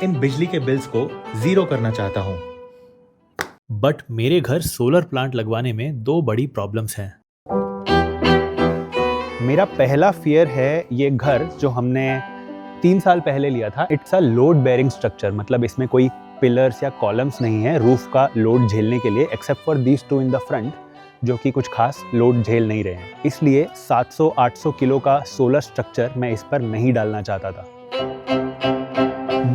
इन बिजली के बिल्स को जीरो करना चाहता हूँ। बट मेरे घर सोलर प्लांट लगवाने में दो बड़ी प्रॉब्लम्स हैं। मेरा पहला फियर है ये घर जो हमने 3 साल पहले लिया था। It's a load bearing structure, मतलब इसमें कोई पिलर्स या कॉलम्स नहीं है रूफ का लोड झेलने के लिए, except for these two in the front जो कि कुछ खास लोड झेल नहीं रहे हैं। इसलिए 700-800 किलो का सोलर स्ट्रक्चर मैं इस पर नहीं डालना चाहता था।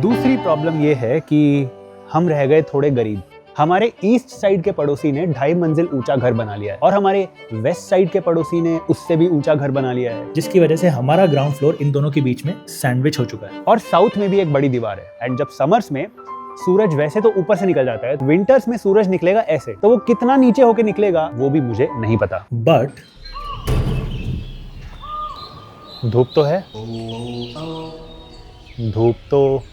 दूसरी प्रॉब्लम ये है कि हम रह गए थोड़े गरीब। हमारे ईस्ट साइड के पड़ोसी ने 2.5 मंजिल ऊंचा घर बना लिया है और हमारे वेस्ट साइड के पड़ोसी ने उससे भी ऊंचा घर बना लिया है, जिसकी वजह से हमारा ग्राउंड फ्लोर इन दोनों के बीच में सैंडविच हो चुका है। और साउथ में भी एक बड़ी दीवार है। एंड जब समर्स में सूरज वैसे तो ऊपर से निकल जाता है, विंटर्स में सूरज निकलेगा ऐसे, तो वो कितना नीचे होके निकलेगा वो भी मुझे नहीं पता। बट धूप तो है, धूप तो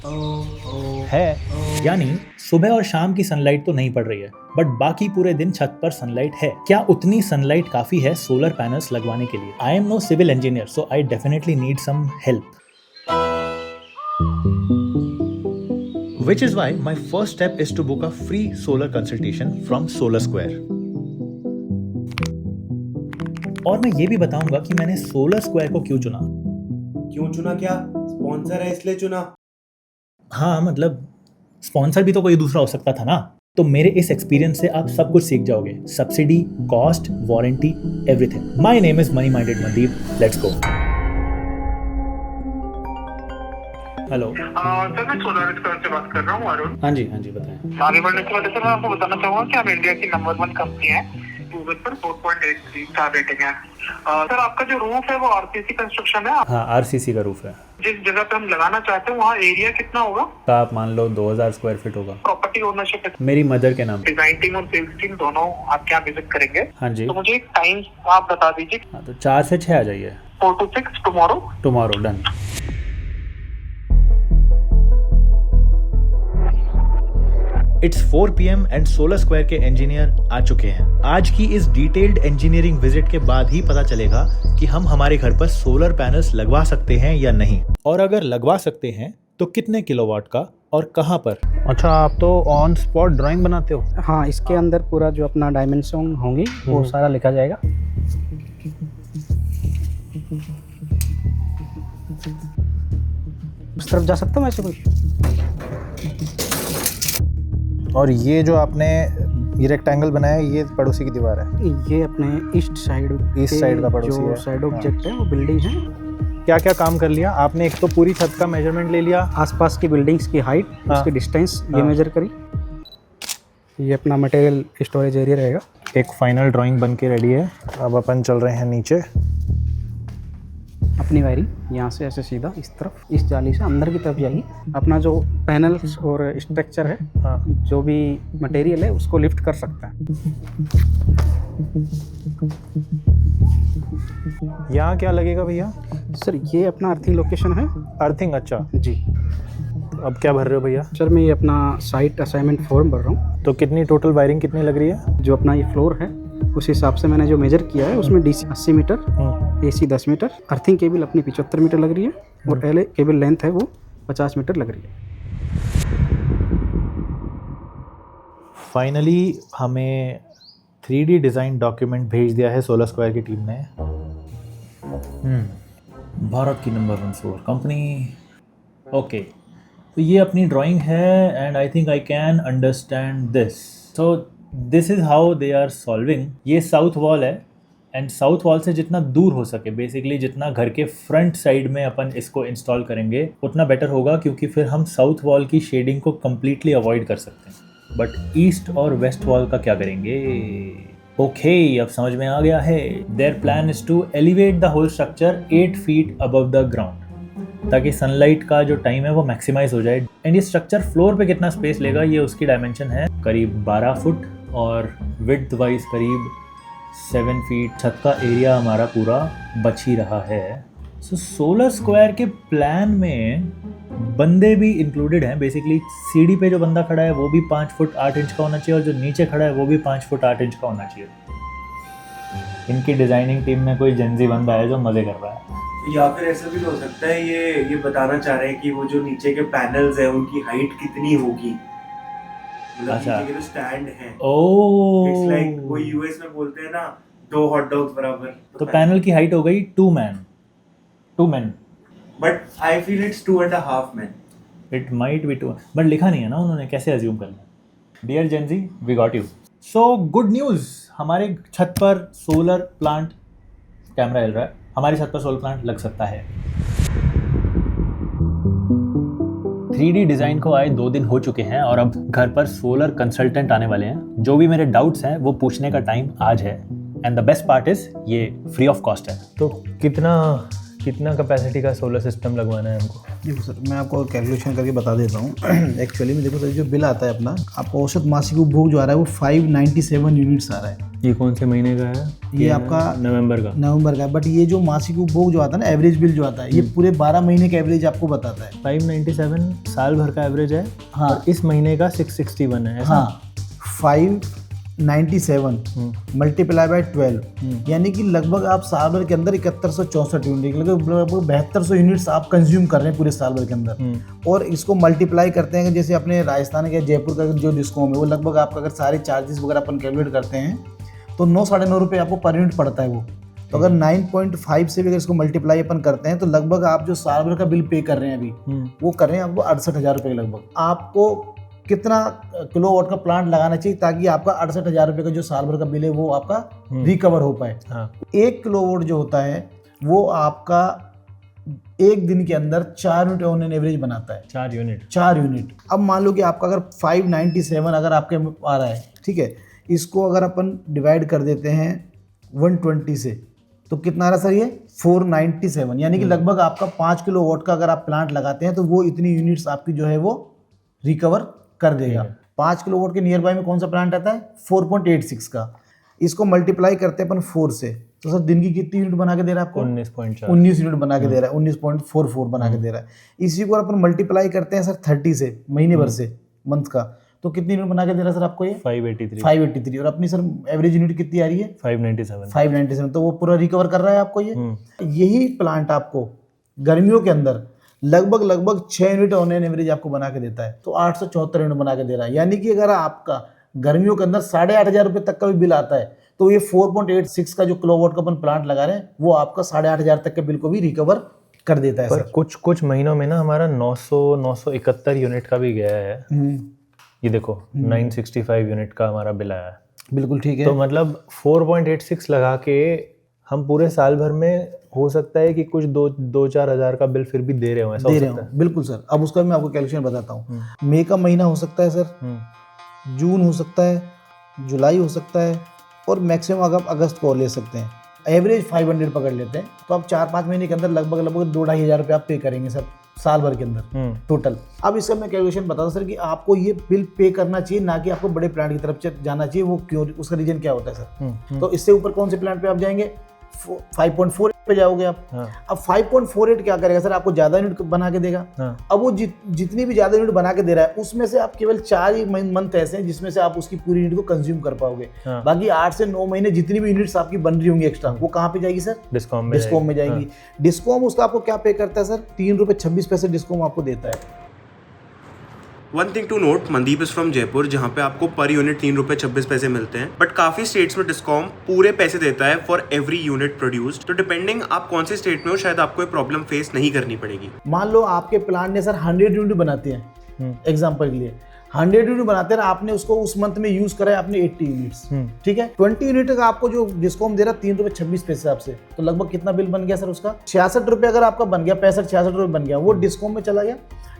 है, यानी सुबह और शाम की सनलाइट तो नहीं पड़ रही है, बट बाकी पूरे दिन छत पर सनलाइट है। क्या उतनी सनलाइट काफी है सोलर पैनल्स लगवाने के लिए? I am no civil engineer, so I definitely need some help. Which is why my first step is to book a free solar consultation from Solar Square. और मैं ये भी बताऊंगा कि मैंने सोलर स्क्वायर को क्यों चुना। क्यों चुना? क्या स्पॉन्सर है इसलिए चुना? हाँ, मतलब स्पॉन्सर भी तो कोई दूसरा हो सकता था ना। तो मेरे इस एक्सपीरियंस से आप सब कुछ सीख जाओगे, subsidy, cost, warranty, everything. My name is money minded Mandeep, let's go. Hello sir, मैं सोलर स्क्वायर से बात कर रहा हूँ, अरुण। हाँ जी बताएं। आगे बढ़ने से पहले सर मैं आपको बताना चाहूंगा कि हम इंडिया की नंबर 1 कंपनी है, गूगल पर 4.83 स्टार रेटिंग है। सर, आपका जो रूफ है वो आरसीसी कंस्ट्रक्शन है। हाँ, आरसीसी का रूफ है। जिस जगह पे हम लगाना चाहते हैं वहाँ एरिया कितना होगा? तो आप मान लो 2000 स्क्वायर फीट होगा। प्रॉपर्टी ओनरशिप है मेरी मदर के नाम। डिजाइन टीम और सेल्स टीम दोनों आपके यहाँ विजिट करेंगे। हाँ जी। तो मुझे एक टाइम आप बता दीजिए। हाँ, तो 4 से 6 आ जाइए। 4 to 6 tomorrow, done. It's 4 PM and solar square के इंजीनियर आ चुके हैं। आज की इस डिटेल्ड इंजीनियरिंग विजिट के बाद ही पता चलेगा कि हम हमारे घर पर सोलर पैनल्स लगवा सकते हैं या नहीं, और अगर लगवा सकते हैं तो कितने किलोवाट का और कहां पर। अच्छा, आप तो ऑन स्पॉट ड्राइंग बनाते हो? हाँ, इसके अंदर पूरा जो अपना डायमेंशन होंगी वो सारा लिखा जाएगा। उस तरफ जा सकता हूँ ऐसे कोई? और ये जो आपने ये रेक्टेंगल बनाया है, ये पड़ोसी की दीवार है? ये अपने ईस्ट साइड का पड़ोसी है। जो साइड ऑब्जेक्ट है वो बिल्डिंग है। क्या क्या काम कर लिया आपने? एक तो पूरी छत का मेजरमेंट ले लिया, आसपास की बिल्डिंग्स की हाइट, उसकी डिस्टेंस ये मेजर करी। ये अपना मटेरियल स्टोरेज एरिया रहेगा। एक फाइनल ड्राइंग बन के रेडी है। अब अपन चल रहे हैं नीचे। अपनी वायरिंग यहाँ से ऐसे सीधा इस तरफ, इस जाली से अंदर की तरफ जाएगी। अपना जो पैनल्स और स्ट्रक्चर है, जो भी मटेरियल है उसको लिफ्ट कर सकता है। यहाँ क्या लगेगा भैया? सर, ये अपना अर्थिंग लोकेशन है। अर्थिंग? अच्छा जी। अब क्या भर रहे हो भैया? सर, मैं ये अपना साइट असाइनमेंट फॉर्म भर रहा हूँ। तो कितनी टोटल वायरिंग कितनी लग रही है? जो अपना ये फ्लोर है उस हिसाब से मैंने जो मेजर किया है उसमें DC 80 metre, AC 10 metre, earthing cable अपनी 75 मीटर लग रही है और एलए केबल लेंथ है वो 50 मीटर लग रही है। फाइनली हमें 3D डिज़ाइन डॉक्यूमेंट भेज दिया है सोलर स्क्वायर की टीम ने। भारत की नंबर 1 सोलर कंपनी। ओके, तो ये अपनी ड्राइंग है and I think I can understand this. So this is how they are solving. ये साउथ वॉल है एंड साउथ वॉल से जितना दूर हो सके, बेसिकली जितना घर के फ्रंट साइड में अपन इसको इंस्टॉल करेंगे उतना बेटर होगा, क्योंकि फिर हम साउथ वॉल की शेडिंग को कम्प्लीटली अवॉइड कर सकते हैं। बट ईस्ट और वेस्ट वॉल का क्या करेंगे? ओके, अब समझ में आ गया है। Their plan is to elevate the whole structure 8 feet above the ground, ताकि सनलाइट का जो टाइम है वो मैक्सिमाइज हो जाए। एंड ये स्ट्रक्चर फ्लोर पे कितना स्पेस लेगा, ये उसकी डायमेंशन है करीब 12 फुट और विड्थ वाइज करीब 7 फीट। छत का एरिया हमारा पूरा बच ही रहा है। सो सोलर स्क्वायर के प्लान में बंदे भी इंक्लूडेड हैं। बेसिकली सीढ़ी पे जो बंदा खड़ा है वो भी 5 फुट 8 इंच का होना चाहिए और जो नीचे खड़ा है वो भी 5 फुट 8 इंच का होना चाहिए। इनकी डिजाइनिंग टीम में कोई जेंजी बंदा है जो मजे कर रहा है। या फिर ऐसा भी तो हो सकता है ये बताना चाह रहे हैं कि वो जो नीचे के पैनल्स हैं उनकी हाइट कितनी होगी, मतलब अच्छा। नीचे के जो स्टैंड हैं, ओह, इट्स लाइक वो यूएस में बोलते हैं ना 2 हॉट डॉग्स बराबर, तो पैनल की हाइट हो गई 2 men. But I feel it's 2.5 men. It might be 2, but लिखा नहीं है ना उन्होंने, कैसे अज्यूम करना। Dear Gen Z, we got you. So good news, हमारे छत पर सोलर प्लांट, कैमरा हिल रहा है, हमारी छत पर सोलर प्लांट लग सकता है। 3D डिज़ाइन को आए 2 दिन हो चुके हैं और अब घर पर सोलर कंसल्टेंट आने वाले हैं। जो भी मेरे डाउट्स हैं वो पूछने का टाइम आज है। And the best part is ये फ्री ऑफ कॉस्ट है। तो कितना कैपेसिटी का सोलर सिस्टम लगवाना है हमको? देखो सर, मैं आपको कैलकुलेशन करके बता देता हूँ। एक्चुअली में देखो सर, जो बिल आता है अपना, आपको औसत मासिक उपभोग जो आ रहा है वो 597 यूनिट्स आ रहा है। ये कौन से महीने का है? ये आपका नवंबर का है। बट ये जो मासिक उपभोग जो आता है ना, एवरेज बिल जो आता है, ये पूरे 12 महीने का एवरेज आपको बताता है। 597 साल भर का एवरेज है। हाँ। और इस महीने का 661 है, ऐसा? हाँ, 597 मल्टीप्लाई बाय 12, यानी कि लगभग आप साल भर के अंदर 7164 यूनिट, लगभग 7200 यूनिट्स आप कंज्यूम कर रहे हैं पूरे साल भर के अंदर। और इसको मल्टीप्लाई करते हैं, जैसे अपने राजस्थान के जयपुर का जो डिस्कॉम है वो लगभग आपका अगर सारे चार्जेस वगैरह अपन कैलकुलेट करते हैं तो 9-9.5 रुपये आपको पर यूनिट पड़ता है वो। तो अगर 9.5 से भी अगर इसको मल्टीप्लाई अपन करते हैं तो लगभग आप जो साल भर का बिल पे कर रहे हैं अभी, वो कर रहे हैं आपको 68,000 रुपये के लगभग। आपको कितना किलोवाट का प्लांट लगाना चाहिए ताकि आपका 68,000 रुपये का जो साल भर का बिल है वो आपका रिकवर हो पाए? हाँ। 1 किलोवाट जो होता है वो आपका एक दिन के अंदर 4 यूनिट ऑन एन एवरेज बनाता है। 4 यूनिट। अब मान लो कि आपका अगर 597 अगर आपके आ रहा है, ठीक है, इसको अगर अपन डिवाइड कर देते हैं 120 से तो कितना आ रहा है सर? ये 497, यानी कि लगभग आपका 5 किलोवाट का अगर आप प्लांट लगाते हैं तो वो इतनी यूनिट्स आपकी जो है वो रिकवर कर देगा। 5 किलोवाट के नियर बाय में कौन सा प्लांट आता है? 4.86 का। इसको मल्टीप्लाई करते हैं अपन 4 से, तो सर दिन की कितनी यूनिट बना के दे रहा है आपको? 19 यूनिट बना के दे रहा है, 19.44 बना के दे रहा है। इसी को अपन मल्टीप्लाई करते हैं सर 30 से, महीने भर से, मंथ का, तो कितनी यूनिट बना के दे रहा है सर आपको? ये 583। और अपनी सर एवरेज यूनिट कितनी आ रही है? 597। तो वो पूरा रिकवर कर रहा है आपको ये। यही प्लांट आपको गर्मियों के अंदर लगभग 6 यूनिट ऑन एन एवरेज आपको बना के देता है, तो 874 यूनिट बना के दे रहा है। यानी कि अगर आपका गर्मियों के अंदर 8,500 रुपये तक का भी बिल आता है तो ये 4.86 का जो किलोवाट का अपन प्लांट लगा रहे हैं वो आपका 8,500 तक के बिल को भी रिकवर कर देता है। पर सर कुछ महीनों में ना हमारा 971 यूनिट का भी गया है। ये देखो 965 यूनिट का हमारा बिल आया है। बिल्कुल ठीक है। तो मतलब 4.86 लगा के हम पूरे साल भर में हो सकता है कि कुछ 2-4 हज़ार का बिल फिर भी दे रहे हो, ऐसा हो सकता है? बिल्कुल सर। अब उसका मैं आपको कैलकुलेशन बताता हूँ। मई का महीना हो सकता है सर, जून हो सकता है, जुलाई हो सकता है, और मैक्सिमम अगर अगस्त को ले सकते हैं। एवरेज 500 पकड़ लेते हैं, तो आप 4-5 महीने के अंदर लगभग 2-2.5 हज़ार रुपये आप पे करेंगे सर साल भर के अंदर टोटल। अब इसका मैं कैलकुलेशन बताता सर कि आपको ये बिल पे करना चाहिए, ना कि आपको बड़े प्लांट की तरफ जाना चाहिए। वो क्यों? उसका रीजन क्या होता है सर? तो इससे ऊपर कौन से प्लांट पे आप जाएंगे? 5.48 पे जाओगे आप। अब 5.48 क्या करेगा सर? आपको ज्यादा यूनिट बना के देगा। अब वो जितनी भी ज्यादा यूनिट बना के दे रहा है उसमें से आप केवल 4 ही मंथ ऐसे हैं जिसमें से आप उसकी पूरी यूनिट को कंज्यूम कर पाओगे। बाकी 8 से 9 महीने जितनी भी यूनिट्स आपकी बन रही होंगी एक्स्ट्रा, वो कहाँ पे जाएगी सर? डिस्कॉम में जाएगी। डिस्कॉम उसका आपको क्या पे करता है सर? 3 रुपये 26 पैसे डिस्कॉम आपको देता है। One thing to note, Mandeep is from Jaipur, जहाँ पे आपको पर यूनिट 3 रुपए 26 पैसे मिलते हैं। बट काफी स्टेट्स में डिस्कॉम पूरे पैसे देता है फॉर एवरी यूनिट प्रोड्यूस्ड। तो डिपेंडिंग आप कौन से स्टेट में हो, शायद आपको ये प्रॉब्लम फेस नहीं करनी पड़ेगी। मान लो आपके प्लांट ने सर 100 यूनिट बनाते हैं, एग्जाम्पल के लिए 100 यूनिट बनाते हैं, आपने उसको उस मंथ में यूज करा है आपने 80 यूनिट्स, ठीक है। 20 यूनिट का आपको जो डिस्कॉम दे रहा है 3 रुपए 26 पैसे आपसे, तो लगभग कितना बिल बन गया सर उसका? 66 रुपये अगर आपका बन गया, 65-66 रुपये बन गया, वो डिस्कॉम में चला गया।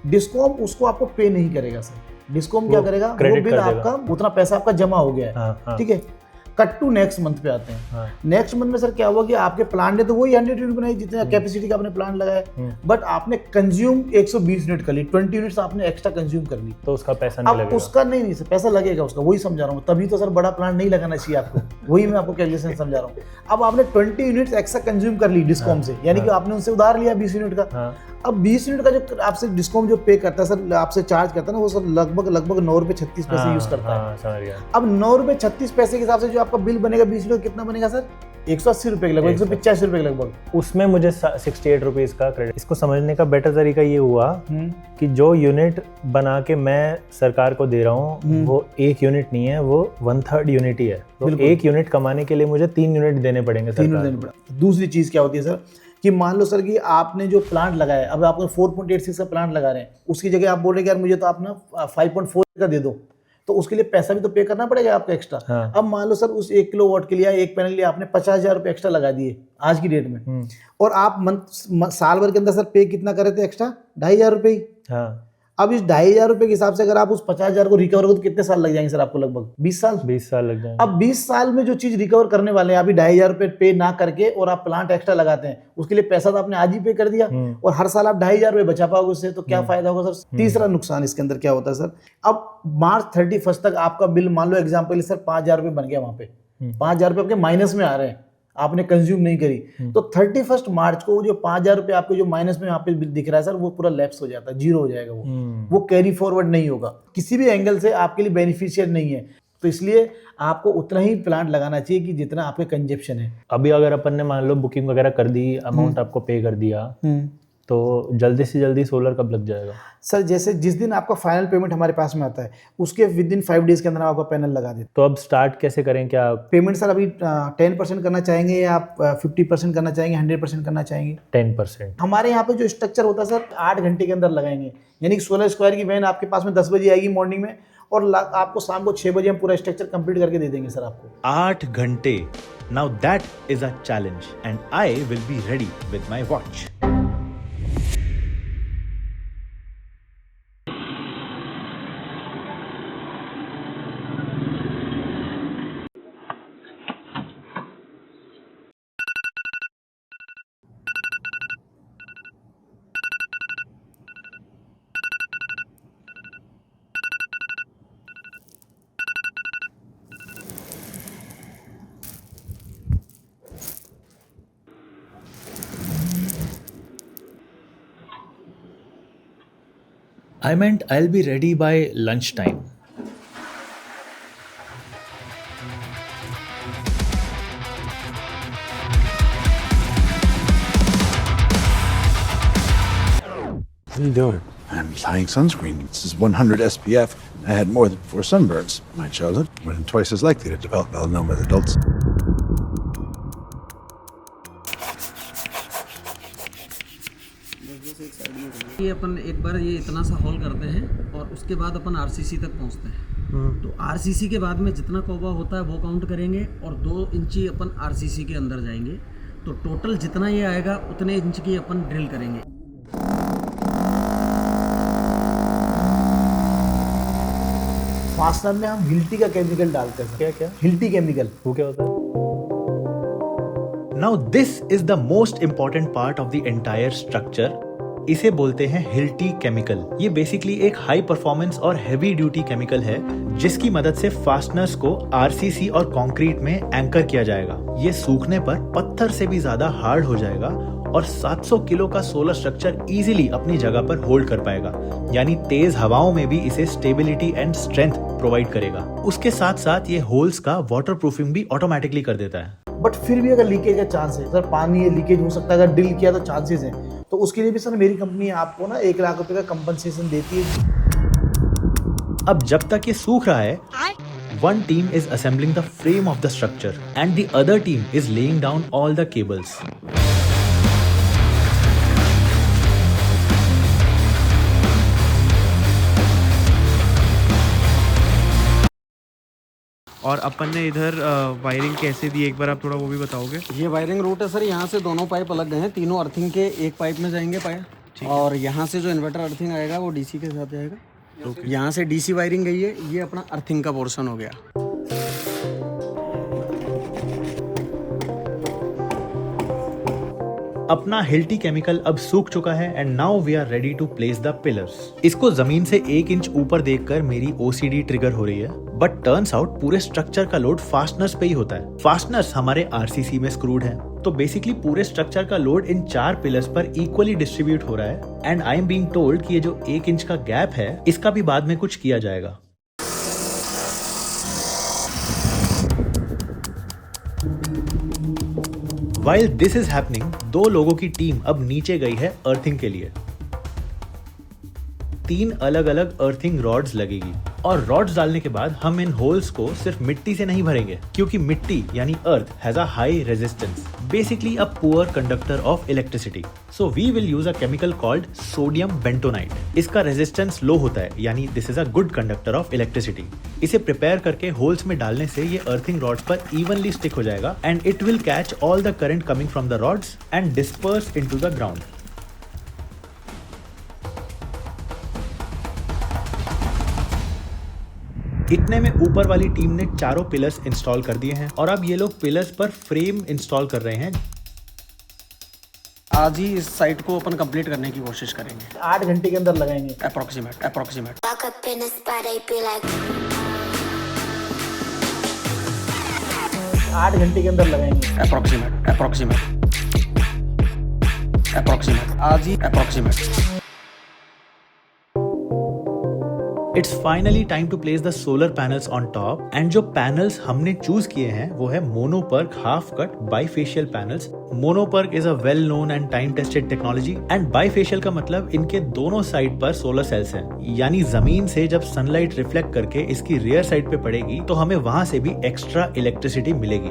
डिस्कॉम उसको आपको पे नहीं करेगा सर। डिस्कॉम क्या करेगा? वो बिल आपका उतना पैसा आपका जमा हो गया है, ठीक है। कट टू नेक्स्ट मंथ पे आते हैं। नेक्स्ट मंथ में सर क्या हुआ कि आपके प्लांट ने तो वही 100 यूनिट बनाई जितना कैपेसिटी का आपने प्लांट लगाया, बट आपने कंज्यूम 120 यूनिट कर ली, 20 यूनिट्स आपने एक्स्ट्रा कंज्यूम कर ली, तो उसका पैसा नहीं लगेगा। उसका नहीं सर, पैसा लगेगा उसका, वही समझा रहा हूँ। तभी तो सर बड़ा प्लांट नहीं लगाना चाहिए आपको, वही मैं आपको कैलकुलेशन समझा रहा हूँ। अब आपने 20 यूनिट्स एक्स्ट्रा कंज्यूम कर ली डिस्कॉम से, यानी कि आपने उनसे उधार लिया 20 यूनिट का। अब 20 यूनिट का जो आपसे डिस्कॉम जो पे करता है सर, आपसे चार्ज करता है ना, वो सर लगभग 9 रुपये 36 पैसे यूज करता है। अब 9 रुपये 36 पैसे के हिसाब से जो आपका बिल बनेगा 20 यूनिट कितना बनेगा सर? 180 रुपये के लगभग, 185 रुपये के लगभग। उसमें मुझे 68 रुपीज़ का क्रेडिट। इसको समझने का बेटर तरीका ये हुआ कि जो यूनिट बना के मैं सरकार को दे रहा हूँ वो एक यूनिट नहीं है, वो 1/3 यूनिट ही है। तो एक यूनिट कमाने के लिए मुझे 3 यूनिट देने पड़ेंगे सरकार को। दूसरी चीज़ क्या होती है सर कि मान लो सर कि आपने जो प्लांट लगाया, अब आपने 4.86 का प्लांट लगा रहे हैं, उसकी जगह आप बोल रहे हैं कि यार मुझे तो आप ना 5.4 का दे दो, तो उसके लिए पैसा भी तो पे करना पड़ेगा आपको एक्स्ट्रा। हाँ। अब मान लो सर उस 1 किलोवाट के लिए, एक पैनल के लिए आपने 50,000 रुपये एक्स्ट्रा लगा दिए आज की डेट में, और आप साल भर के अंदर सर पे कितना कर रहे थे एक्स्ट्रा? 2,500 रुपये ही। हाँ। अब इस 2,500 रुपये के हिसाब से अगर आप उस 50,000 को रिकवर करो तो कितने साल लग जाएंगे सर आपको? लगभग 20 साल। 20 साल लग जाएंगे। अब 20 साल में जो चीज रिकवर करने वाले हैं, अभी 2,500 रुपये पे ना करके और आप प्लांट एक्स्ट्रा लगाते हैं, उसके लिए पैसा तो आपने आज ही पे कर दिया और हर साल आप 2,500 रुपये बचा पाओगे उससे, तो क्या फायदा होगा सर? तीसरा नुकसान इसके अंदर क्या होता है सर, अब मार्च 31 तक आपका बिल मान लो एग्जाम्पल सर 5,000 रुपये बन गया, वहां पे 5,000 रुपये आपके माइनस में आ रहे हैं, आपने कंज्यूम नहीं करी, तो 31 मार्च को जो 5,000 रुपये आपके जो माइनस में यहाँ पे दिख रहा है सर, वो पूरा लैप्स हो जाता है, जीरो हो जाएगा, वो कैरी फॉरवर्ड नहीं होगा, किसी भी एंगल से आपके लिए बेनिफिशियल नहीं है। तो इसलिए आपको उतना ही प्लांट लगाना चाहिए कि जितना आपके कंजप्शन है। अभी अगर अपन ने मान लो बुकिंग वगैरह कर दी, अमाउंट आपको पे कर दिया, तो जल्दी से जल्दी सोलर कब लग जाएगा सर? जैसे जिस दिन आपका फाइनल पेमेंट हमारे पास में आता है, उसके विद इन 5 डेज के अंदर आपका पैनल लगा देते। तो अब स्टार्ट कैसे करें? क्या पेमेंट सर अभी 10% करना चाहेंगे या आप 50% करना चाहेंगे, 100% करना चाहेंगे? 10%। हमारे यहाँ पे जो स्ट्रक्चर होता है सर 8 घंटे के अंदर लगाएंगे, यानी कि 16 स्क्वायर की वैन आपके पास में 10 बजे आएगी मॉर्निंग में, और आपको शाम को 6 बजे हम पूरा स्ट्रक्चर कंप्लीट करके दे देंगे सर आपको। 8 घंटे। Now that is a challenge and I will be ready with my watch. I meant I'll be ready by lunchtime. What are you doing? I'm applying sunscreen. This is 100 SPF. I had more than 4 sunburns in my childhood. More than twice as likely to develop melanoma as adults. ये अपन एक बार ये इतना सा hall करते हैं और उसके बाद अपन आरसीसी तक पहुंचते हैं। तो आरसीसी के बाद में जितना कोबा होता है वो काउंट करेंगे और 2 इंची अपन आरसीसी के अंदर जाएंगे, तो टोटल जितना ये आएगा उतने इंच की अपन ड्रिल करेंगे। फास्टनर में हम हिल्टी का केमिकल डालते हैं। क्या क्या? Hilti chemical. वो क्या होता है? Now this is the most important part of the entire structure. इसे बोलते हैं हिल्टी केमिकल। ये बेसिकली एक हाई परफॉर्मेंस और हैवी ड्यूटी केमिकल है जिसकी मदद से फास्टनर्स को आरसीसी और कंक्रीट में एंकर किया जाएगा। ये सूखने पर पत्थर से भी ज्यादा हार्ड हो जाएगा और 700 किलो का सोलर स्ट्रक्चर इजीली अपनी जगह पर होल्ड कर पाएगा, यानी तेज हवाओं में भी इसे स्टेबिलिटी एंड स्ट्रेंथ प्रोवाइड करेगा। उसके साथ साथ ये होल्स का वाटर प्रूफिंग भी ऑटोमेटिकली कर देता है। बट फिर भी अगर लीकेज का चांस है सर, पानी लीकेज हो सकता है, अगर ड्रिल किया तो चांसेस है, तो उसके लिए भी सर मेरी कंपनी आपको ना 1 लाख रुपए का कंपनसेशन देती है। अब जब तक ये सूख रहा है, one team is assembling the frame of the structure and the other team is laying down all the cables. और अपन ने इधर वायरिंग कैसे दी, एक बार आप थोड़ा वो भी बताओगे? ये वायरिंग रूट है सर, यहाँ से दोनों पाइप अलग गए हैं, तीनों अर्थिंग के एक पाइप में जाएंगे पाइप, और यहाँ से जो इन्वर्टर अर्थिंग आएगा वो डीसी के साथ जाएगा। यहाँ से डीसी वायरिंग गई है, ये अपना अर्थिंग का पोर्शन हो गया। अपना हिल्टी केमिकल अब सूख चुका है and now we are ready to place the pillars. इसको जमीन से 1 इंच ऊपर देखकर मेरी ओसीडी ट्रिगर हो रही है, बट टर्न्स आउट पूरे स्ट्रक्चर का लोड फास्टनर्स पे ही होता है। फास्टनर्स हमारे आरसीसी में स्क्रूड हैं, तो बेसिकली पूरे स्ट्रक्चर का लोड इन 4 पिलर्स पर इक्वली डिस्ट्रीब्यूट हो रहा है and I am being told कि ये जो 1 इंच का गैप है इसका भी बाद में कुछ किया जाएगा। While this is happening, 2 लोगों की टीम अब नीचे गई है अर्थिंग के लिए। 3 अलग अलग अर्थिंग रॉड्स लगेगी और रॉड्स डालने के बाद हम इन होल्स को सिर्फ मिट्टी से नहीं भरेंगे, क्योंकि मिट्टी यानी earth has a high resistance, basically a poor conductor of electricity. So we will use a chemical called sodium bentonite. इसका रेजिस्टेंस लो होता है, यानी this is a good conductor of electricity. इसे प्रिपेयर करके होल्स में डालने से ये अर्थिंग रॉड्स पर इवनली स्टिक हो जाएगा and it will catch all the current coming from the rods and disperse into the ground. इतने में ऊपर वाली टीम ने चारों पिलर्स इंस्टॉल कर दिए हैं और अब ये लोग पिलर्स पर फ्रेम इंस्टॉल कर रहे हैं। आज ही इस साइट को अपन कंप्लीट करने की कोशिश करेंगे। 8 घंटे के अंदर लगाएंगे अप्रोक्सीमेट 8 घंटे के अंदर लगाएंगे अप्रोक्सीमेट आज ही approximate. It's finally time to place the solar panels on top and जो panels हमने choose किए हैं वो है Monoperk half cut bifacial panels। Monoperk is a well known and time tested technology and bifacial का मतलब इनके दोनों साइड पर सोलर सेल्स हैं, यानी जमीन से जब सनलाइट रिफ्लेक्ट करके इसकी रियर साइड पे पड़ेगी तो हमें वहां से भी एक्स्ट्रा इलेक्ट्रिसिटी मिलेगी।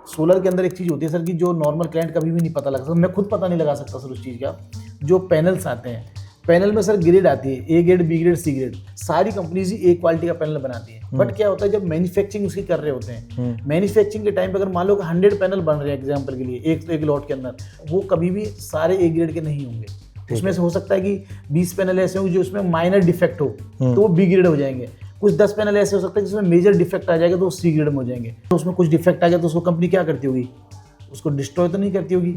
सोलर के अंदर एक चीज़ होती है सर कि जो नॉर्मल क्लाइंट कभी भी नहीं पता लगा सकता, मैं खुद पता नहीं लगा सकता सर उस चीज़ का। जो पैनल्स आते हैं, पैनल में सर ग्रेड आती है, A grade, B grade, C grade. सारी कंपनीज ही एक क्वालिटी का पैनल बनाती है। बट क्या होता है जब मैन्युफैक्चरिंग उसकी कर रहे होते हैं, मैन्युफैक्चरिंग के टाइम पे अगर मान लो 100 पैनल बन रहे हैं एग्जाम्पल के लिए एक लॉट के अंदर, वो कभी भी सारे ए ग्रेड के नहीं होंगे। उसमें से हो सकता है कि 20 पैनल ऐसे होंगे जो उसमें माइनर डिफेक्ट हो तो वो बी ग्रेड हो जाएंगे। कुछ 10 पैनल ऐसे हो सकते हैं जिसमें मेजर डिफेक्ट आ जाएगा तो वो सी ग्रेड में हो जाएंगे। तो उसमें कुछ डिफेक्ट आ गया तो उसको कंपनी क्या करती होगी, उसको डिस्ट्रॉय तो नहीं करती होगी।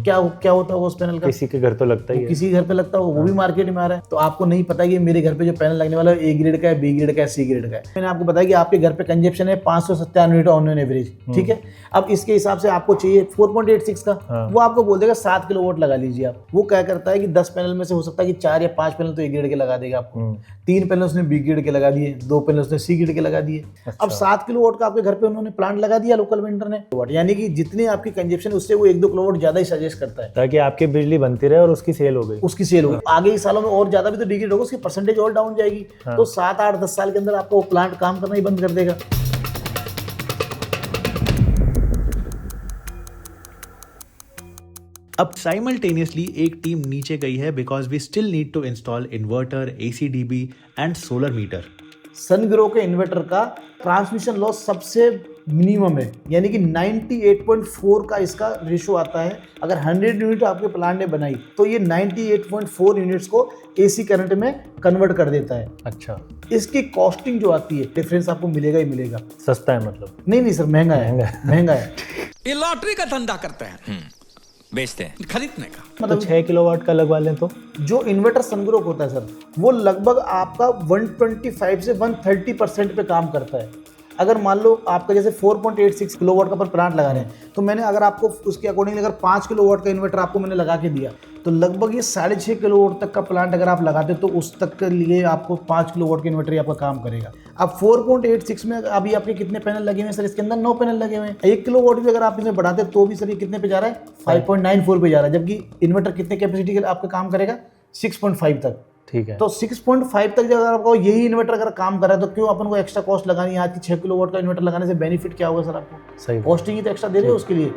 क्या होता होगा उस पैनल का, किसी के घर तो लगता ही है, किसी घर पे लगता होगा, वो भी मार्केट में आ रहा है। तो आपको नहीं पता कि मेरे घर पे जो पैनल लगने वाला है ए ग्रेड का है, बी ग्रेड का है, सी ग्रेड का है। मैंने आपको बताया कि आपके घर पे कंजप्शन है 597 यूनिट ऑन एन एवरेज, ठीक है। अब इसके हिसाब से आपको चाहिए 4.86 का, वो आपको बोल देगा 7 किलोवाट लगा लीजिए आप। वो क्या करता है कि 10 पैनल में से हो सकता है कि 4 या 5 पैनल तो ए ग्रेड के लगा देगा आपको, 3 पैनल उसने बी ग्रेड के लगा दिए, 2 पैनल उसने सी ग्रेड के लगा दिए। अब 7 किलोवाट का आपके घर पे उन्होंने प्लांट लगा दिया लोकल वेंडर ने, यानी कि जितनी आपकी कंजप्शन उससे वो 1-2 किलोवाट ज्यादा ही सजेस्ट करता है ताकि आपकी बिजली बनती रहे और उसकी सेल हो गई, उसकी सेल होगी। आगे के सालों में और ज्यादा भी तो डिग्रेड होगा, उसकी परसेंटेज और डाउन जाएगी। तो 7, 8, 10 साल के अंदर आपका वो प्लांट काम करना ही बंद कर देगा। अब साइमल्टेनियसली एक टीम नीचे गई है because we still need to install inverter, ACDB and solar meter. Sungrow के इन्वर्टर का ट्रांसमिशन लॉस सबसे मिनिमम है, यानी कि 98.4 का इसका रेशो आता है। अगर 100 यूनिट आपके प्लांट ने बनाई तो ये 98.4 यूनिट्स को AC करंट में कन्वर्ट कर देता है। अच्छा, इसकी कॉस्टिंग जो आती है, डिफरेंस आपको मिलेगा ही मिलेगा। सस्ता है मतलब? नहीं सर, महंगा है। ये लॉटरी का धंधा करते हैं, बेचते हैं, खरीदने का। मतलब 6 किलोवाट का लगवा लें तो जो इन्वर्टर सनग्रो होता है सर, वो लगभग आपका 125 से 130% पे काम करता है। अगर मान लो आपका जैसे 4.86 किलोवाट का पर प्लांट लगा रहे हैं, तो मैंने अगर आपको उसके अकॉर्डिंग अगर 5 किलोवाट का इन्वर्टर आपको मैंने लगा के दिया, तो लगभग ये 6.5 किलोवाट तक का प्लांट अगर आप लगाते तो उस तक के लिए आपको 5 किलोवाट का इन्वर्टर ही आपका काम करेगा। अब 4.86 में अभी आपके कितने पैनल लगे हुए हैं सर? इसके अंदर 9 पैनल लगे हुए हैं। 1 किलोवाट भी अगर आप इसमें बढ़ाते तो भी सर ये कितने पे जा रहा है? 5.94 पे जा रहा है, जबकि इन्वर्टर कितने कैपेसिटी के आपका काम करेगा? 6.5 तक। ठीक है, तो 6.5 तक जब आपको यही इन्वर्टर अगर काम कर रहा है तो क्यों अपन को एक्स्ट्रा कॉस्ट लगानी है? आज की 6 किलोवाट का इन्वर्टर लगाने से बेनिफिट क्या होगा सर आपको? सही कॉस्टिंग ही तो एक्स्ट्रा दे रहे हो उसके लिए।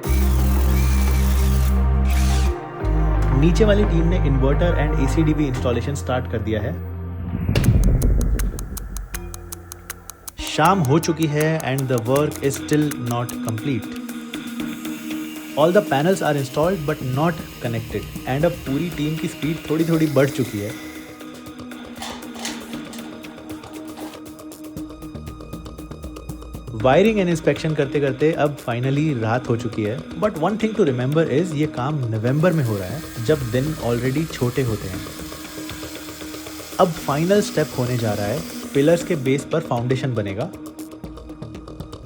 नीचे वाली टीम ने inverter and ACDB installation start कर दिया है। शाम हो चुकी है and the work is still not complete. All the panels are installed but not connected and अब पूरी टीम की स्पीड थोड़ी बढ़ चुकी है। वायरिंग एंड इंस्पेक्शन करते करते अब फाइनली रात हो चुकी है। But one thing to remember is ये काम नवंबर में हो रहा है जब दिन ऑलरेडी छोटे होते हैं। अब फाइनल स्टेप होने जा रहा है, पिलर्स के बेस पर फाउंडेशन बनेगा।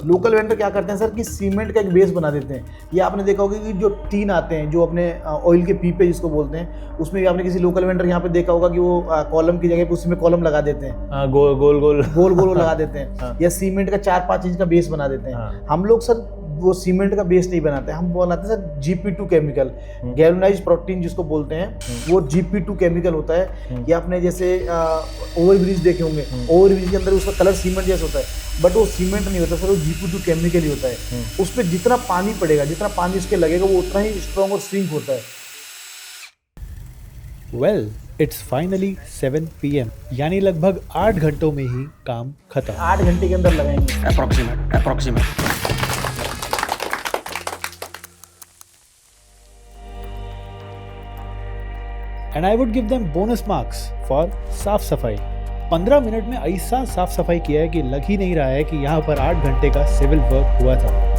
लोकल वेंडर क्या करते हैं सर कि सीमेंट का एक बेस बना देते हैं। ये आपने देखा होगा कि जो टीन आते हैं, जो अपने ऑयल के पीपे जिसको बोलते हैं, उसमें भी आपने किसी लोकल वेंडर यहाँ पे देखा होगा कि वो कॉलम की जगह पे उसमें कॉलम लगा देते हैं, गोल गोल गोल गोल गोल लगा देते हैं, या सीमेंट का 4-5 इंच का बेस बना देते हैं। हम लोग सर वो सीमेंट का बेस नहीं बनाते, हम बनाते हैं sir GP2 chemical, galvanised protein जिसको बोलते हैं, वो GP2 केमिकल होता है। या आपने जैसे ओवरब्रिज देखे होंगे, ओवरब्रिज के अंदर उसका कलर सीमेंट जैसा होता है, बट वो सीमेंट नहीं होता सर, वो GP2 केमिकल ही होता है। उस पर जितना पानी पड़ेगा, जितना पानी उसके लगेगा, वो उतना ही स्ट्रॉन्ग और श्रिंक होता है। वेल, इट्स फाइनली 7 PM, यानी लगभग 8 घंटों में ही काम खत्म। 8 घंटे के अंदर लगाएंगे approximate. And I would give them bonus marks for साफ सफाई। 15 मिनट में ऐसा साफ सफाई किया है कि लग ही नहीं रहा है कि यहाँ पर 8 घंटे का सिविल वर्क हुआ था।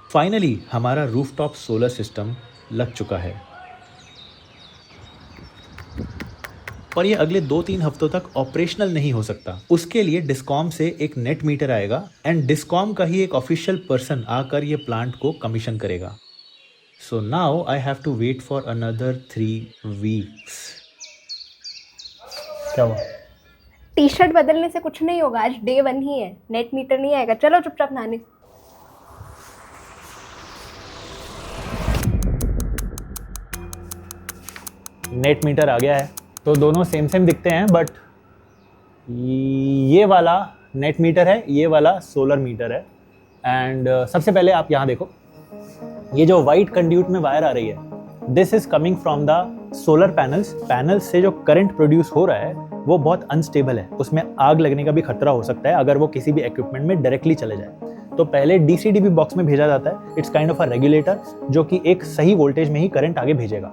फाइनली हमारा रूफटॉप सोलर सिस्टम लग चुका है, पर ये अगले 2-3 हफ्तों तक ऑपरेशनल नहीं हो सकता। उसके लिए डिस्कॉम से एक नेट मीटर आएगा एंड डिस्कॉम का ही एक ऑफिशियल पर्सन आकर ये प्लांट को कमीशन करेगा। So now I have to wait for another 3 weeks. क्या हुआ? टी शर्ट बदलने से कुछ नहीं होगा, आज डे 1 ही है, नेट मीटर नहीं आएगा। चलो चुपचाप नहाने। नेट मीटर आ गया है, तो दोनों सेम सेम दिखते हैं, बट ये वाला नेट मीटर है, ये वाला सोलर मीटर है। एंड सबसे पहले आप यहाँ देखो, ये जो वाइट कंड्यूट में वायर आ रही है, this is coming from the solar panels से जो करंट प्रोड्यूस हो रहा है वो बहुत अनस्टेबल है, उसमें आग लगने का भी खतरा हो सकता है अगर वो किसी भी इक्विपमेंट में डायरेक्टली चले जाए। तो पहले DC-DB बॉक्स में भेजा जाता है, it's kind of a regulator, जो कि एक सही वोल्टेज में ही करंट आगे भेजेगा।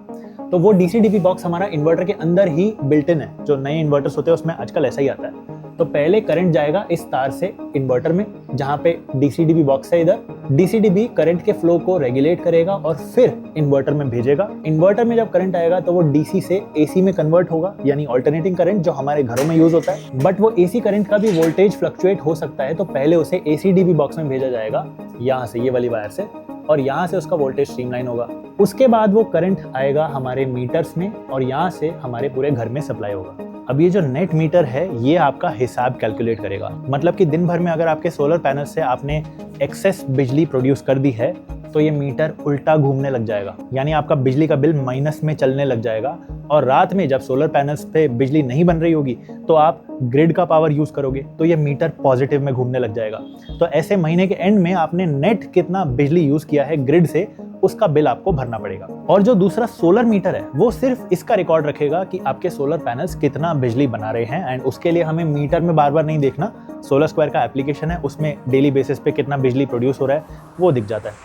तो वो DC-DB बॉक्स हमारा इन्वर्टर के अंदर ही बिल्ट इन है, जो नए इन्वर्टर्स होते हैं उसमें आजकल ऐसा ही आता है। तो पहले करंट जाएगा इस तार से इन्वर्टर में, जहाँ पे DC-DB बॉक्स है। इधर DC-DB करंट के फ्लो को रेगुलेट करेगा और फिर इन्वर्टर में भेजेगा। इन्वर्टर में जब करंट आएगा तो वो DC से AC में कन्वर्ट होगा, यानी ऑल्टरनेटिंग करंट जो हमारे घरों में यूज होता है। बट वो AC करंट का भी वोल्टेज फ्लक्चुएट हो सकता है, तो पहले उसे AC-DB बॉक्स में भेजा जाएगा, यहाँ से, ये वाली वायर से, और यहाँ से उसका वोल्टेज स्ट्रीमलाइन होगा। उसके बाद वो करंट आएगा हमारे मीटर्स में और यहाँ से हमारे पूरे घर में सप्लाई होगा। अब ये जो नेट मीटर है ये आपका हिसाब कैलकुलेट करेगा, मतलब कि दिन भर में अगर आपके सोलर पैनल से आपने एक्सेस बिजली प्रोड्यूस कर दी है तो ये मीटर उल्टा घूमने लग जाएगा, यानी आपका बिजली का बिल माइनस में चलने लग जाएगा। और रात में जब सोलर पैनल्स पे बिजली नहीं बन रही होगी तो आप ग्रिड का पावर यूज करोगे तो ये मीटर पॉजिटिव में घूमने लग जाएगा। तो ऐसे महीने के एंड में आपने नेट कितना बिजली यूज किया है ग्रिड से, उसका बिल आपको भरना पड़ेगा। और जो दूसरा सोलर मीटर है वो सिर्फ इसका रिकॉर्ड रखेगा कि आपके सोलर पैनल्स कितना बिजली बना रहे हैं, एंड उसके लिए हमें मीटर में बार बार नहीं देखना। सोलर स्क्वायर का एप्लीकेशन है, उसमें डेली बेसिस पे कितना बिजली प्रोड्यूस हो रहा है वो दिख जाता है।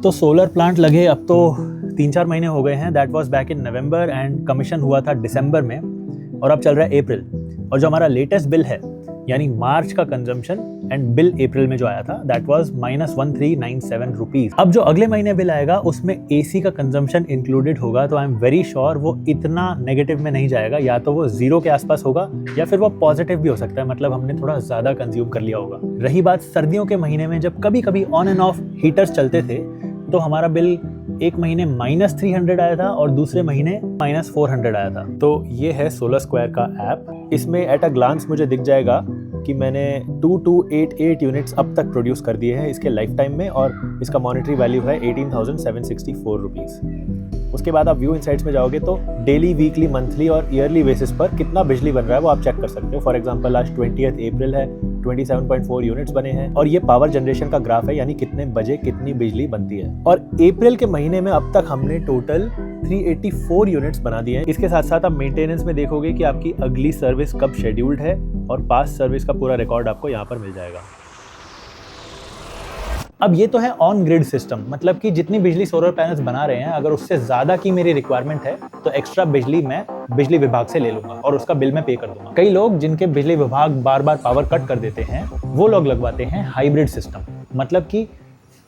तो सोलर प्लांट लगे अब तो 3-4 महीने हो गए हैं। That was back in November and commission हुआ था दिसंबर में, और अब चल रहा है अप्रैल। और जो हमारा लेटेस्ट बिल है यानी मार्च का कंजम्पशन एंड बिल अप्रैल में जो आया था दैट वाज -1397 रुपीज। अब जो अगले महीने बिल आएगा उसमें AC का कंजम्पशन इंक्लूडेड होगा, तो आई एम वेरी श्योर वो इतना नेगेटिव में नहीं जाएगा, या तो वो 0 के आसपास होगा या फिर वो पॉजिटिव भी हो सकता है, मतलब हमने थोड़ा ज्यादा कंज्यूम कर लिया होगा। रही बात सर्दियों के महीने में जब कभी कभी ऑन एंड ऑफ हीटर्स चलते थे तो हमारा बिल एक महीने -300 आया था और दूसरे महीने -400 आया था। तो ये है सोलर स्क्वायर का ऐप। इसमें एट अ ग्लांस मुझे दिख जाएगा कि मैंने 2288 यूनिट्स अब तक प्रोड्यूस कर दिए हैं इसके लाइफ टाइम में, और इसका मॉनेटरी वैल्यू है 18,764 रुपीज़। उसके बाद आप व्यू इनसाइट्स में जाओगे तो डेली, वीकली, मंथली और ईयरली बेसिस पर कितना बिजली बन रहा है वो आप चेक कर सकते हो। फॉर एग्जांपल आज 20 अप्रैल है, 27.4 यूनिट्स बने हैं, और ये पावर जनरेशन का ग्राफ है, यानी कितने बजे कितनी बिजली बनती है। और अप्रैल के महीने में अब तक हमने टोटल 384 यूनिट्स बना दिए हैं। इसके साथ साथ आप मेंटेनेंस में देखोगे कि आपकी अगली सर्विस कब शेड्यूल्ड है, और पास्ट सर्विस का पूरा रिकॉर्ड आपको यहाँ पर मिल जाएगा। अब ये तो है ऑन ग्रिड सिस्टम, मतलब कि जितनी बिजली सोलर पैनल्स बना रहे हैं अगर उससे ज़्यादा की मेरी रिक्वायरमेंट है तो एक्स्ट्रा बिजली मैं बिजली विभाग से ले लूँगा और उसका बिल मैं पे कर दूंगा। कई लोग जिनके बिजली विभाग बार बार पावर कट कर देते हैं वो लोग लगवाते हैं हाइब्रिड सिस्टम, मतलब कि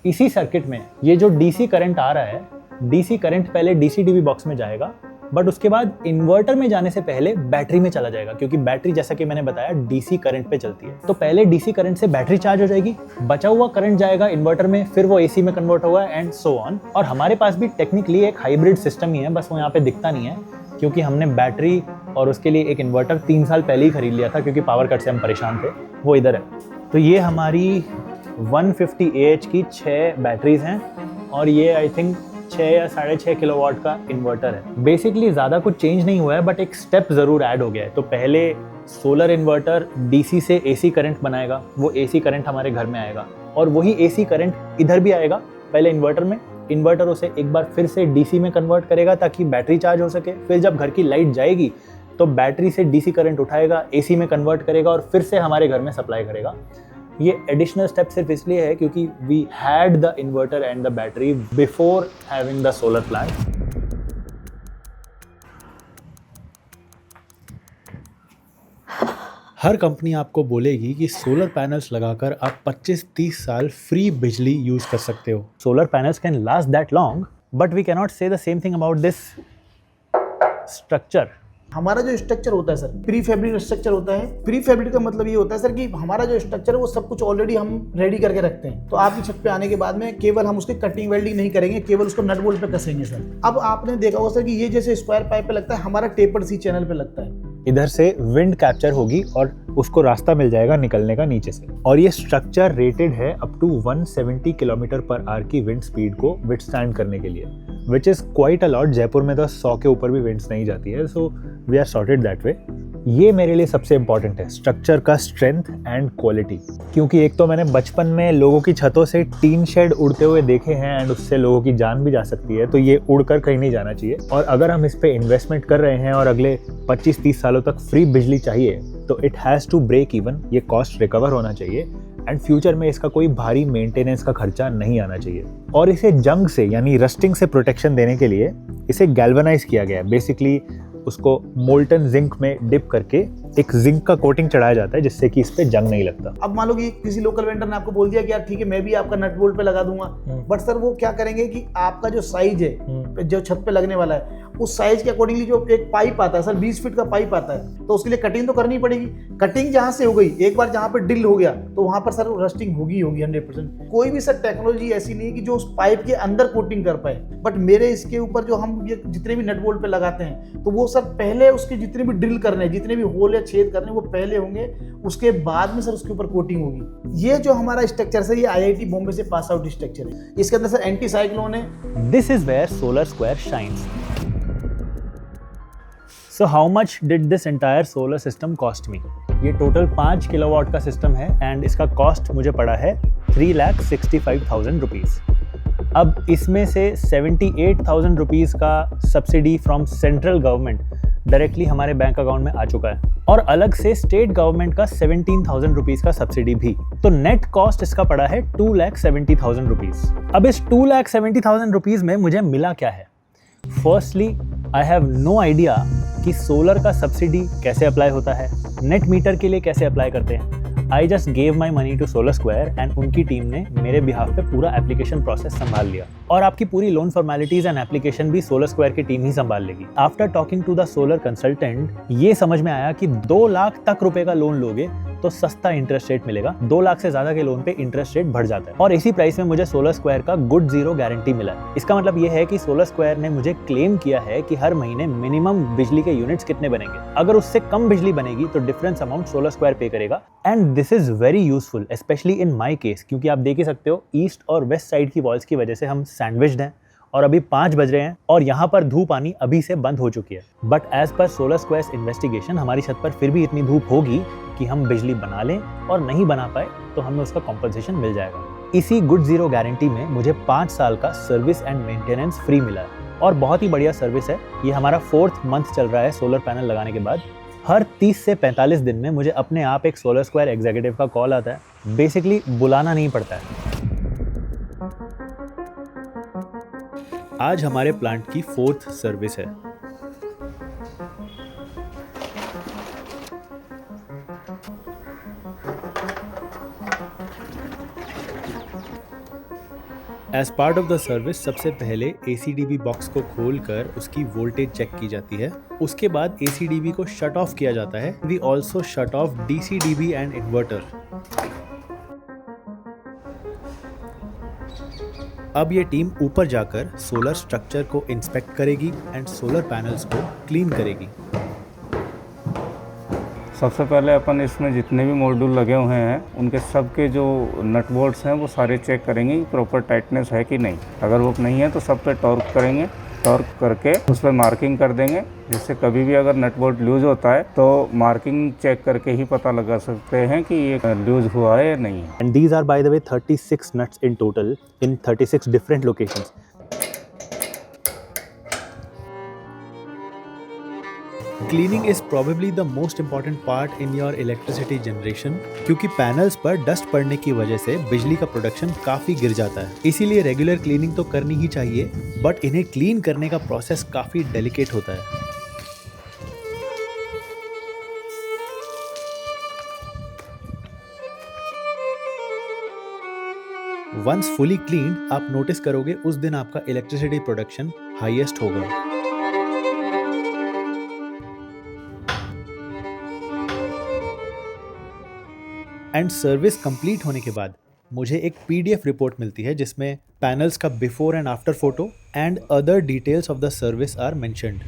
इसी सर्किट में ये जो डीसी करंट आ रहा है, डीसी करंट पहले डीसी डीवी बॉक्स में जाएगा बट उसके बाद इन्वर्टर में जाने से पहले बैटरी में चला जाएगा, क्योंकि बैटरी जैसा कि मैंने बताया डीसी करंट पे चलती है। तो पहले डीसी करंट से बैटरी चार्ज हो जाएगी, बचा हुआ करंट जाएगा इन्वर्टर में, फिर वो एसी में कन्वर्ट होगा एंड सो ऑन। और हमारे पास भी टेक्निकली एक हाइब्रिड सिस्टम ही है, बस वो यहाँ पे दिखता नहीं है क्योंकि हमने बैटरी और उसके लिए एक इन्वर्टर 3 साल पहले ही खरीद लिया था क्योंकि पावर कट से हम परेशान थे। वो इधर है। तो ये हमारी 150 AH की 6 बैटरीज हैं और ये आई थिंक 6 या 6.5 किलोवाट का इन्वर्टर है। बेसिकली ज़्यादा कुछ चेंज नहीं हुआ है बट एक स्टेप ज़रूर ऐड हो गया है। तो पहले सोलर इन्वर्टर डीसी से एसी करंट बनाएगा, वो एसी करंट हमारे घर में आएगा और वही एसी करंट इधर भी आएगा पहले इन्वर्टर में। इन्वर्टर उसे एक बार फिर से डीसी में कन्वर्ट करेगा ताकि बैटरी चार्ज हो सके। फिर जब घर की लाइट जाएगी तो बैटरी से डीसी करंट उठाएगा, एसी में कन्वर्ट करेगा और फिर से हमारे घर में सप्लाई करेगा। ये एडिशनल स्टेप सिर्फ इसलिए है क्योंकि we had the inverter and the battery before having the solar plant. हर कंपनी आपको बोलेगी कि सोलर पैनल्स लगाकर आप 25-30 साल फ्री बिजली यूज कर सकते हो। Solar panels can last that long but we can not say the same thing about this structure. हमारा जो स्ट्रक्चर होता है सर, प्री फैब्रिक स्ट्रक्चर होता है। प्री फैब्रिक का मतलब ये होता है सर कि हमारा जो स्ट्रक्चर है वो सब कुछ ऑलरेडी हम रेडी करके रखते हैं। तो आपकी छत पे आने के बाद में केवल हम उसकी कटिंग वेल्डिंग नहीं करेंगे, केवल उसको नट बोल्ट पे कसेंगे सर। अब आपने देखा होगा सर कि ये जैसे स्क्वायर पाइप पे लगता है, हमारा टेपर्ड सी चैनल पे लगता है। इधर से विंड कैप्चर होगी और उसको रास्ता मिल जाएगा निकलने का नीचे से। और ये स्ट्रक्चर रेटेड है up to 170 kilometre per hour की विंड स्पीड को विथस्टैंड करने के लिए, which is quite a lot. Jaipur में तो 100 के ऊपर भी विंड्स नहीं जाती है, so we are sorted that way. ये मेरे लिए सबसे इंपॉर्टेंट है, स्ट्रक्चर का स्ट्रेंथ एंड क्वालिटी। क्योंकि एक तो मैंने बचपन में लोगों की छतों से टीन शेड उड़ते हुए देखे हैं एंड उससे लोगों की जान भी जा सकती है, तो ये उड़कर कहीं नहीं जाना चाहिए। और अगर हम इस पे इन्वेस्टमेंट कर रहे हैं और अगले 25-30 सालों तक फ्री बिजली चाहिए तो it has to break even, ये कॉस्ट रिकवर होना चाहिए एंड फ्यूचर में इसका कोई भारी मेंटेनेंस का खर्चा नहीं आना चाहिए। और इसे जंग से यानी रस्टिंग से प्रोटेक्शन देने के लिए इसे गैल्वेनाइज किया गया है। बेसिकली उसको मोल्टन जिंक में डिप करके एक जिंक का कोटिंग चढ़ाया जाता है जिससे कि इस पे जंग नहीं लगता। अब मान लो कि किसी लोकल वेंडर ने आपको बोल दिया कि यार ठीक है मैं भी आपका नट बोल्ट पे लगा दूंगा, बट सर वो क्या करेंगे कि आपका जो साइज है जो छत पे लगने वाला है उस साइज के अकॉर्डिंगली जो एक पाइप आता है सर, 20 फीट का पाइप आता है, तो उसके लिए कटिंग तो करनी पड़ेगी। कटिंग जहां से हो गई, एक बार जहां पे ड्रिल हो गया तो वहां पर सर रस्टिंग होगी 100%। कोई भी सर टेक्नोलॉजी ऐसी नहीं है कि जो उस पाइप के अंदर कोटिंग कर पाए, बट मेरे इसके ऊपर जो हम ये जितने भी नट बोल्ट पे लगाते हैं तो वो सर पहले उसके जितने भी ड्रिल करने, जितने भी होल या छेद करने वो पहले होंगे, उसके बाद में सर उसके ऊपर कोटिंग होगी। ये जो हमारा स्ट्रक्चर सर, ये IIT बॉम्बे से पास आउट स्ट्रक्चर है। इसके अंदर सर एंटी साइक्लोन है। This is where Solar Square shines. So how much did this entire solar system cost me? ये टोटल 5 किलोवाट का सिस्टम है एंड इसका कॉस्ट मुझे पड़ा है 3,65,000 रुपीज़। अब इसमें से 78,000 रुपीज़ का subsidy from central government directly हमारे बैंक अकाउंट में आ चुका है और अलग से स्टेट गवर्नमेंट का 17,000 रुपीज़ का सब्सिडी भी। तो नेट कॉस्ट इसका पड़ा है 2,70,000 रुपीज़। अब इस 2,70,000 रुपीज़ में मुझे मिला क्या है? Firstly I have no idea कि सोलर का सब्सिडी कैसे अप्लाई होता है, नेट मीटर के लिए कैसे अप्लाई करते हैं। I just gave my money to Solar Square and उनकी टीम ने मेरे बिहाफ पे पूरा एप्लीकेशन प्रोसेस संभाल लिया और आपकी पूरी लोन फॉर्मेलिटीज एंड एप्लीकेशन भी सोलर स्क्वायर की टीम ही संभाल लेगी। After talking to the solar consultant ये समझ में आया कि 2 लाख तक रुपए का लोन लोगे तो सस्ता इंटरेस्ट रेट मिलेगा। 2 लाख से ज्यादा के लोन पे इंटरेस्ट रेट बढ़ जाता है और इसी प्राइस में मुझे सोलर स्क्वायर का गुड जीरो गारंटी मिला है। इसका मतलब ये है कि सोलर स्क्वायर ने मुझे क्लेम किया है कि हर महीने मिनिमम बिजली के यूनिट्स कितने बनेंगे। अगर उससे कम बिजली बनेगी तो डिफरेंस अमाउंट सोलर स्क्वायर पे करेगा and this is very useful specially in my case, क्योंकि आप देख ही सकते हो ईस्ट और वेस्ट साइड की वॉल्स की वजह से हम सैंडविच्ड हैं और अभी 5 बज रहे हैं और यहाँ पर धूप आनी अभी से बंद हो चुकी है। But as per Solar Square's investigation हमारी छत पर फिर भी इतनी धूप होगी कि हम बिजली बना लें और नहीं बना पाए तो हमें उसका कॉम्पनसेशन मिल जाएगा। इसी गुड जीरो गारंटी में मुझे 5 साल का सर्विस एंड मेंटेनेंस फ्री मिला है और बहुत ही बढ़िया सर्विस है। ये हमारा 4th मंथ चल रहा है सोलर पैनल लगाने के बाद। हर 30 से 45 दिन में मुझे अपने आप एक सोलर स्क्वायर एग्जीक्यूटिव का कॉल आता है। बेसिकली बुलाना नहीं पड़ता है। आज हमारे प्लांट की 4th सर्विस है। As part of the service सबसे पहले ACDB बॉक्स को खोलकर उसकी वोल्टेज चेक की जाती है। उसके बाद ACDB को शट ऑफ किया जाता है। We also shut off DCDB and inverter. अब ये टीम ऊपर जाकर सोलर स्ट्रक्चर को इंस्पेक्ट करेगी एंड सोलर पैनल्स को क्लीन करेगी। सबसे पहले अपन इसमें जितने भी मॉड्यूल लगे हुए हैं उनके सब के जो नट बोल्ट्स हैं वो सारे चेक करेंगे कि प्रॉपर टाइटनेस है कि नहीं। अगर वो नहीं है तो सब पे टॉर्क करेंगे, टॉर्क करके उस पर मार्किंग कर देंगे, जिससे कभी भी अगर नट बोल्ट लूज होता है तो मार्किंग चेक करके ही पता लगा सकते हैं कि ये लूज हुआ है या नहीं है। And these are by the way 36 nuts in total in 36 different locations. Cleaning is probably the most important part in your electricity generation क्योंकि पैनल्स पर डस्ट पड़ने की वजह से बिजली का प्रोडक्शन काफ़ी गिर जाता है। इसीलिए रेगुलर क्लीनिंग तो करनी ही चाहिए, बट इन्हें क्लीन करने का प्रोसेस काफ़ी डेलिकेट होता है। वंस फुली क्लीन्ड आप नोटिस करोगे उस दिन आपका इलेक्ट्रिसिटी प्रोडक्शन हाईएस्ट होगा। एंड सर्विस कंप्लीट होने के बाद मुझे एक PDF रिपोर्ट मिलती है जिसमें पैनल्स का before and after photo and other details of the service are mentioned.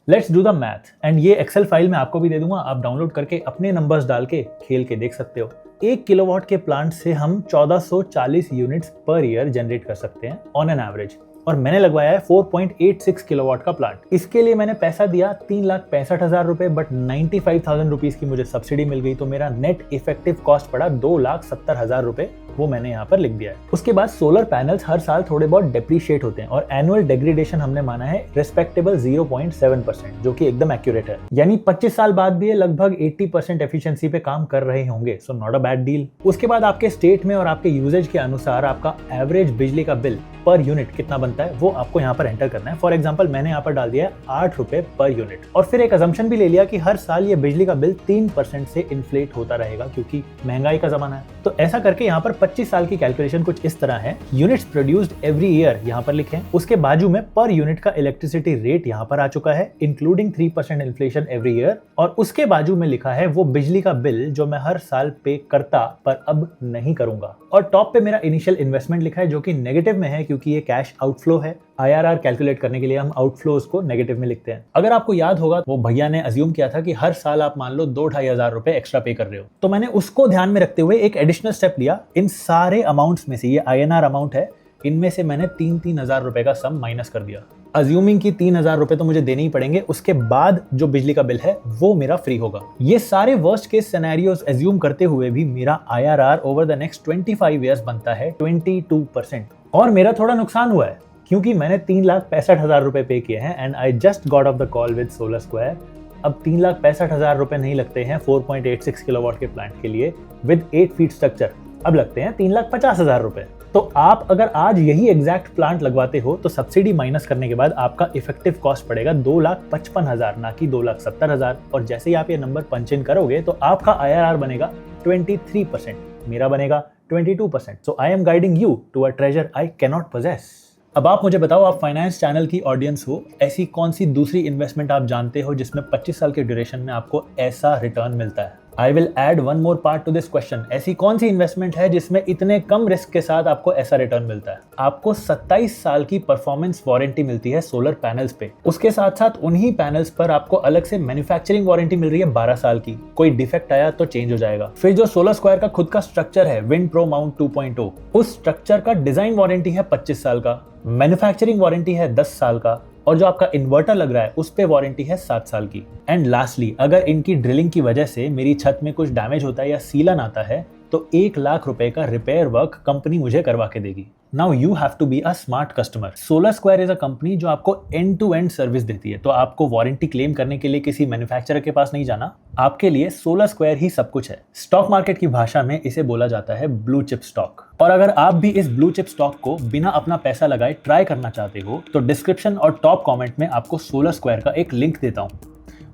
Let's do the math and ये एक्सेल फाइल मैं आपको भी दे दूंगा, आप डाउनलोड करके अपने नंबर्स डाल के खेल के देख सकते हो। 1 किलोवाट के प्लांट से हम 1440 यूनिट्स पर ईयर जनरेट कर सकते हैं ऑन एन एवरेज, और मैंने लगवाया है 4.86 किलोवाट का प्लांट। इसके लिए मैंने पैसा दिया 3,65,000 रुपए, बट 95,000 रुपीज की मुझे सब्सिडी मिल गई, तो मेरा नेट इफेक्टिव कॉस्ट पड़ा 2,70,000 रुपए, वो मैंने यहाँ पर लिख दिया है। उसके बाद सोलर पैनल्स हर साल थोड़े बहुत डेप्रिशिएट होते हैं और एनुअल डेग्रेडेशन हमने माना है रिस्पेक्टेबल 0.7%, जो कि एकदम एक्यूरेट है। यानी 25 साल बाद भी ये लगभग 80% एफिशिएंसी पे काम कर रहे होंगे, so not a bad deal. उसके बाद आपके स्टेट में और आपके यूजेज के अनुसार आपका एवरेज बिजली का बिल पर यूनिट कितना बनता है वो आपको यहाँ पर एंटर करना है। फॉर एग्जांपल मैंने यहाँ पर डाल दिया है 8 रुपए पर यूनिट, और फिर एक अजम्पशन भी ले लिया कि हर साल ये बिजली का बिल 3% से इन्फ्लेट होता रहेगा क्योंकि महंगाई का जमाना है। तो ऐसा करके यहाँ पर 25 साल की कैलकुलेशन कुछ इस तरह है। यूनिट्स प्रोड्यूस्ड एवरी ईयर यहाँ पर लिखे, उसके बाजू में पर यूनिट का इलेक्ट्रिसिटी रेट यहाँ पर आ चुका है इंक्लूडिंग 3% इन्फ्लेशन एवरी ईयर, और उसके बाजू में लिखा है वो बिजली का बिल जो मैं हर साल पे करता पर अब नहीं करूंगा। और टॉप पे मेरा इनिशियल इन्वेस्टमेंट लिखा है जो कि नेगेटिव में है क्योंकि ये कैश आउटफ्लो है। IRR कैलकुलेट करने के लिए हम आउटफ्लोज को नेगेटिव में लिखते हैं। अगर आपको याद होगा वो भैया ने अज्यूम किया था कि हर साल आप मान लो 2-2.5 हजार रुपए एक्स्ट्रा पे कर रहे हो, तो मैंने उसको ध्यान में रखते हुए एक एडिशनल स्टेप लिया। इन सारे अमाउंट्स में से ये INR अमाउंट है, इनमें से मैंने 3-3 हजार रुपए का सम माइनस कर दिया। अज्यूमिंग कि 3 हजार रुपए तो मुझे देने ही पड़ेंगे, उसके बाद जो बिजली का बिल है वो मेरा फ्री होगा। ये सारे वर्स्ट केस सिनेरियोस अज्यूम करते हुए भी मेरा IRR over the next 25 years बनता है 22%। और मेरा थोड़ा नुकसान हुआ है क्योंकि मैंने 3,65,000 रुपए पे किए हैं and I just got off the call with solar square. अब 3,65,000 रुपए नहीं लगते हैं 4.86 किलोवाट के प्लांट के लिए विद 8 फीट स्ट्रक्चर, अब लगते हैं 3,50,000 रुपए। तो आप अगर आज यही एग्जैक्ट प्लांट लगवाते हो तो सब्सिडी माइनस करने के बाद आपका इफेक्टिव कॉस्ट पड़ेगा 2,55,000 ना कि 2,70,000, और जैसे ही आप ये नंबर पंच इन करोगे तो आपका IRR बनेगा 23%, मेरा बनेगा 22%। So I am guiding you to a treasure I can not possess. अब आप मुझे बताओ, आप फाइनेंस चैनल की ऑडियंस हो, ऐसी कौन सी दूसरी इन्वेस्टमेंट आप जानते हो जिसमें 25 साल के ड्यूरेशन में आपको ऐसा रिटर्न मिलता है? I will add one more part to this question. ऐसी कौन सी इन्वेस्टमेंट है जिसमें इतने कम रिस्क के साथ आपको ऐसा रिटर्न मिलता है? आपको 27 साल की परफॉर्मेंस वारंटी मिलती है सोलर पैनल्स पे। उसके साथ साथ उन्हीं पैनल्स पर आपको अलग से मैन्युफैक्चरिंग वारंटी मिल रही है 12 साल की। कोई डिफेक्ट आया तो चेंज हो जाएगा। फिर जो सोलर स्क्वायर का खुद का स्ट्रक्चर है विंड प्रो माउंट 2.0, उस स्ट्रक्चर का डिजाइन वारंटी है 25 साल का, मैन्युफैक्चरिंग वारंटी है 10 साल का, और जो आपका इन्वर्टर लग रहा है उस पे वारंटी है 7 साल की। एंड लास्टली, अगर इनकी ड्रिलिंग की वजह से मेरी छत में कुछ डैमेज होता है या सीलन आता है तो 1 लाख रुपए का रिपेयर वर्क कंपनी मुझे करवा के देगी। Now you have to be a smart customer. Solar Square is a company जो आपको एंड टू एंड सर्विस देती है, तो आपको वारंटी क्लेम करने के लिए किसी मैन्युफैक्चरर के पास नहीं जाना, आपके लिए सोलर स्क्वायर ही सब कुछ है। स्टॉक मार्केट की भाषा में इसे बोला जाता है ब्लू चिप स्टॉक। और अगर आप भी इस ब्लू चिप स्टॉक को बिना अपना पैसा लगाए ट्राई करना चाहते हो तो डिस्क्रिप्शन और टॉप कमेंट में आपको सोलर स्क्वायर का एक लिंक देता हूं,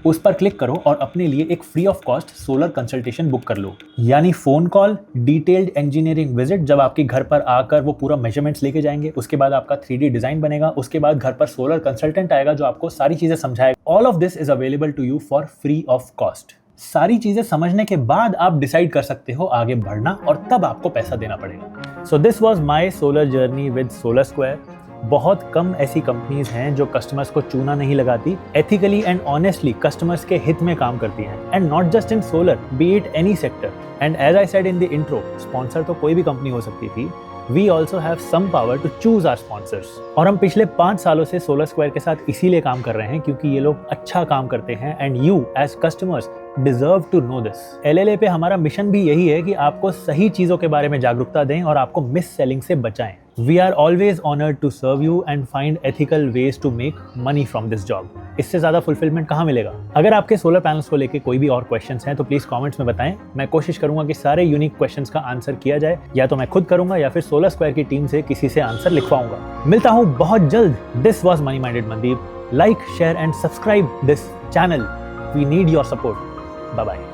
उस पर क्लिक करो और अपने लिए एक free of cost solar consultation book कर लो। यानी phone call, detailed engineering visit, जब आपके घर पर आकर वो पूरा मेजरमेंट्स लेके जाएंगे, उसके बाद आपका 3D डिजाइन बनेगा, उसके बाद घर पर सोलर कंसल्टेंट आएगा जो आपको सारी चीजें समझाएगा। All of this is available to you for free of cost. सारी चीजें समझने के बाद आप डिसाइड कर सकते हो आगे बढ़ना, और तब आपको पैसा देना पड़ेगा। So this was my solar journey with solar square. बहुत कम ऐसी कंपनीज हैं जो कस्टमर्स को चूना नहीं लगाती, एथिकली एंड ऑनेस्टली कस्टमर्स के हित में काम करती हैं, and not just in solar, be it any sector. And as I said in the intro, sponsor तो कोई भी कंपनी हो सकती थी, we also have some power to choose our sponsors. और हम पिछले 5 सालों से सोलर स्क्वायर के साथ इसीलिए काम कर रहे हैं क्योंकि ये लोग अच्छा काम करते हैं, and you as customers deserve to know this. LLA पे हमारा मिशन भी यही है कि आपको सही चीजों के बारे में जागरूकता दें और आपको मिस सेलिंग से बचाएं। We are always honoured to serve you and find ethical ways to make money from this job. इससे ज्यादा फुलफिलमेंट कहाँ मिलेगा? अगर आपके सोलर पैनल्स को लेके कोई भी और क्वेश्चंस हैं तो प्लीज कमेंट्स में बताएं। मैं कोशिश करूंगा कि सारे यूनिक क्वेश्चंस का आंसर किया जाए, या तो मैं खुद करूंगा या फिर सोलर स्क्वायर की टीम से किसी से आंसर लिखवाऊंगा। मिलता हूं बहुत जल्द। This was money minded Mandeep. Like, share and subscribe this channel. We need your support. Bye bye.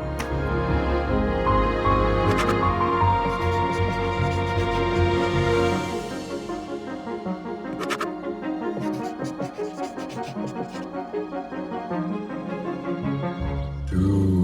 Two.